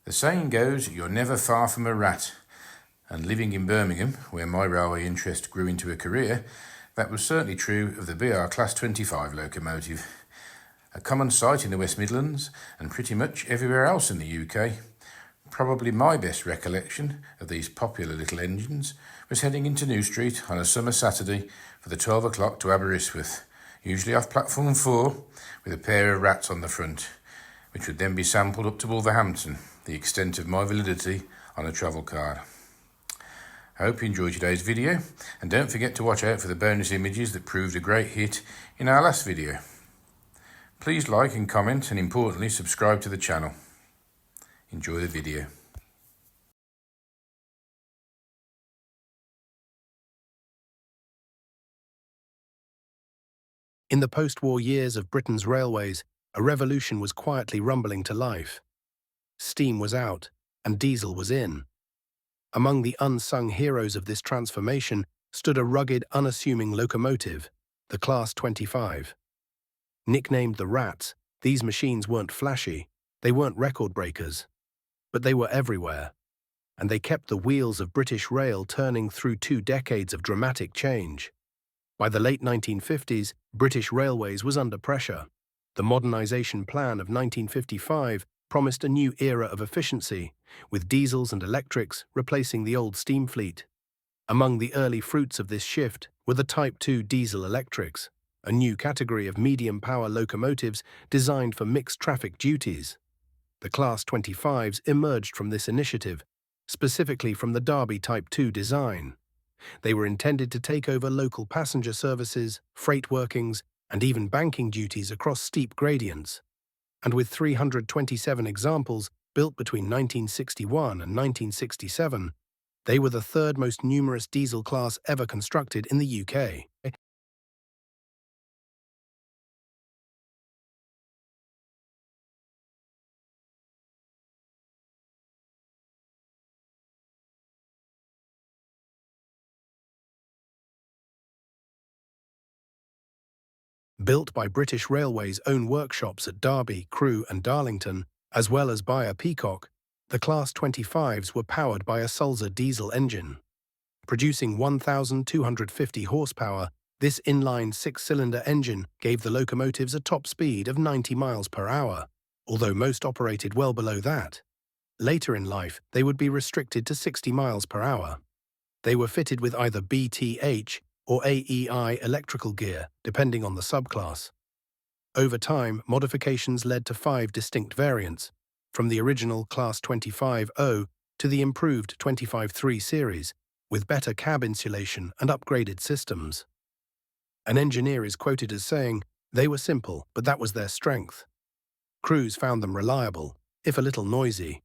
The saying goes, you're never far from a rat. And living in Birmingham, where my railway interest grew into a career, that was certainly true of the BR Class 25 locomotive. A common sight in the West Midlands and pretty much everywhere else in the UK. Probably my best recollection of these popular little engines was heading into New Street on a summer Saturday for the 12 o'clock to Aberystwyth, usually off platform 4, with a pair of rats on the front, which would then be sampled up to Wolverhampton, the extent of my validity on a travel card. I hope you enjoyed today's video, and don't forget to watch out for the bonus images that proved a great hit in our last video. Please like and comment, and importantly subscribe to the channel. Enjoy the video. In the post-war years of Britain's railways, a revolution was quietly rumbling to life. Steam was out, and diesel was in. Among the unsung heroes of this transformation stood a rugged, unassuming locomotive, the Class 25. Nicknamed the Rats, these machines weren't flashy, they weren't record breakers, but they were everywhere, and they kept the wheels of British rail turning through 2 decades of dramatic change. By the late 1950s, British Railways was under pressure. The modernisation plan of 1955 promised a new era of efficiency, with diesels and electrics replacing the old steam fleet. Among the early fruits of this shift were the Type 2 diesel electrics, a new category of medium-power locomotives designed for mixed traffic duties. The Class 25s emerged from this initiative, specifically from the Derby Type 2 design. They were intended to take over local passenger services, freight workings, and even banking duties across steep gradients. And with 327 examples built between 1961 and 1967, they were the third most numerous diesel class ever constructed in the UK. Built by British Railways' own workshops at Derby, Crewe and Darlington, as well as by a Peacock, the Class 25s were powered by a Sulzer diesel engine. Producing 1,250 horsepower, this inline 6-cylinder engine gave the locomotives a top speed of 90 miles per hour, although most operated well below that. Later in life, they would be restricted to 60 miles per hour. They were fitted with either BTH or AEI electrical gear, depending on the subclass. Over time, modifications led to 5 distinct variants, from the original Class 25O to the improved 25-3 series, with better cab insulation and upgraded systems. An engineer is quoted as saying, "They were simple, but that was their strength." Crews found them reliable, if a little noisy.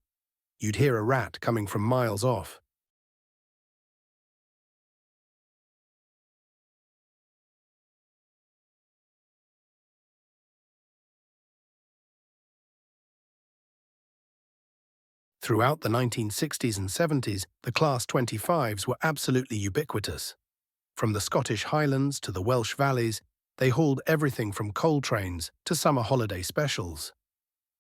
You'd hear a rat coming from miles off. Throughout the 1960s and 70s, the Class 25s were absolutely ubiquitous. From the Scottish Highlands to the Welsh valleys, they hauled everything from coal trains to summer holiday specials.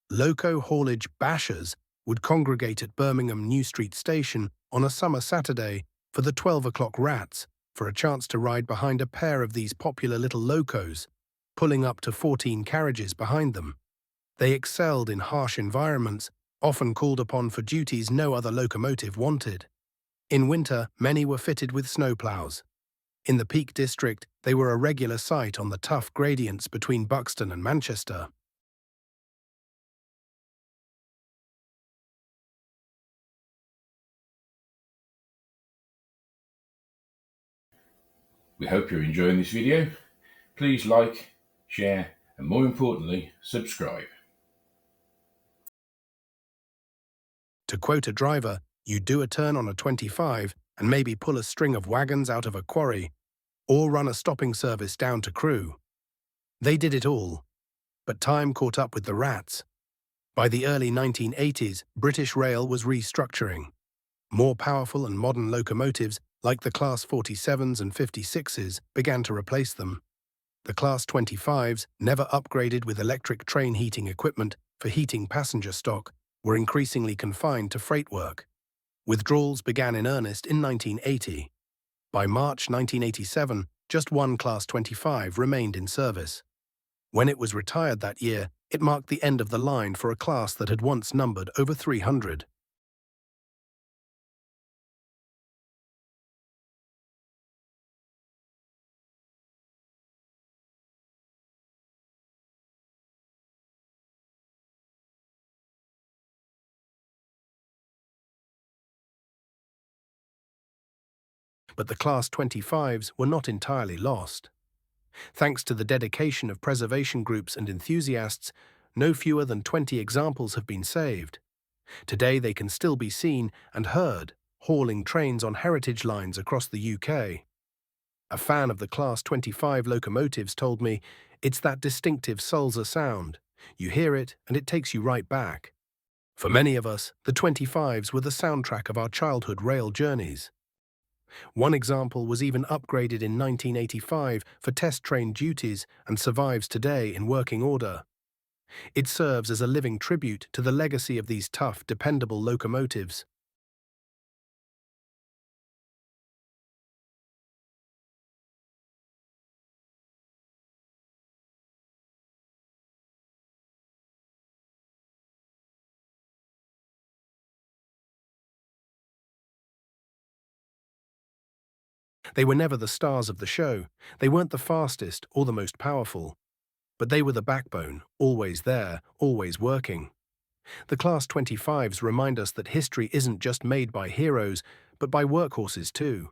Loco haulage bashers would congregate at Birmingham New Street Station on a summer Saturday for the 12 o'clock Rats for a chance to ride behind a pair of these popular little locos, pulling up to 14 carriages behind them. They excelled in harsh environments, often called upon for duties no other locomotive wanted. In winter, many were fitted with snowplows. In the Peak District, they were a regular sight on the tough gradients between Buxton and Manchester. We hope you're enjoying this video. Please like, share, and more importantly, subscribe. To quote a driver, "You do a turn on a 25 and maybe pull a string of wagons out of a quarry, or run a stopping service down to Crewe." They did it all, but time caught up with the Rats. By the early 1980s, British Rail was restructuring. More powerful and modern locomotives, like the Class 47s and 56s, began to replace them. The Class 25s, never upgraded with electric train heating equipment for heating passenger stock, were increasingly confined to freight work. Withdrawals began in earnest in 1980. By March 1987, just one Class 25 remained in service. When it was retired that year, it marked the end of the line for a class that had once numbered over 300. But the Class 25s were not entirely lost. Thanks to the dedication of preservation groups and enthusiasts, no fewer than 20 examples have been saved. Today they can still be seen and heard, hauling trains on heritage lines across the UK. A fan of the Class 25 locomotives told me, "It's that distinctive Sulzer sound. You hear it and it takes you right back." For many of us, the 25s were the soundtrack of our childhood rail journeys. One example was even upgraded in 1985 for test train duties and survives today in working order. It serves as a living tribute to the legacy of these tough, dependable locomotives. They were never the stars of the show. They weren't the fastest or the most powerful. But they were the backbone, always there, always working. The Class 25s remind us that history isn't just made by heroes, but by workhorses too.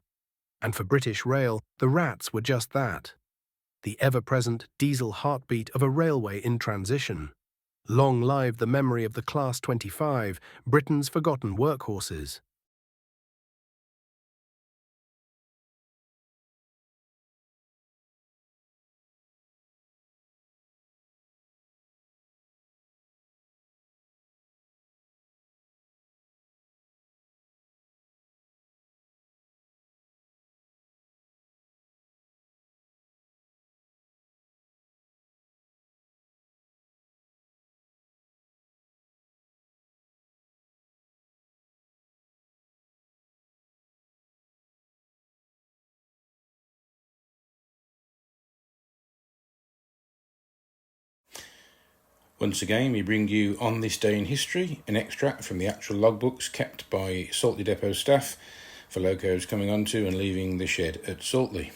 And for British Rail, the Rats were just that. The ever-present diesel heartbeat of a railway in transition. Long live the memory of the Class 25, Britain's forgotten workhorses. Once again, we bring you On This Day in History, an extract from the actual logbooks kept by Saltley depot staff for locos coming onto and leaving the shed at Saltley.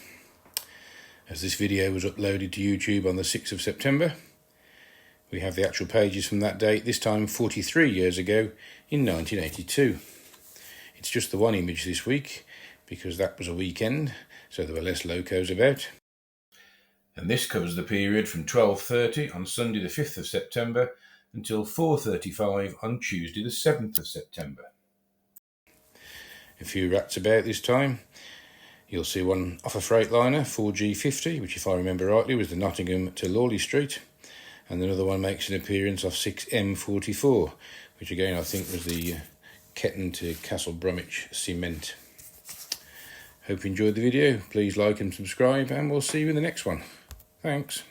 As this video was uploaded to YouTube on the 6th of September, we have the actual pages from that date, this time 43 years ago in 1982. It's just the one image this week because that was a weekend, so there were less locos about. And this covers the period from 12:30 on Sunday the 5th of September until 4:35 on Tuesday the 7th of September. A few rats about this time. You'll see one off a Freightliner, 4G50, which if I remember rightly was the Nottingham to Lawley Street, and another one makes an appearance off 6M44, which again I think was the Ketton to Castle Bromwich cement. Hope you enjoyed the video. Please like and subscribe, and we'll see you in the next one. Thanks.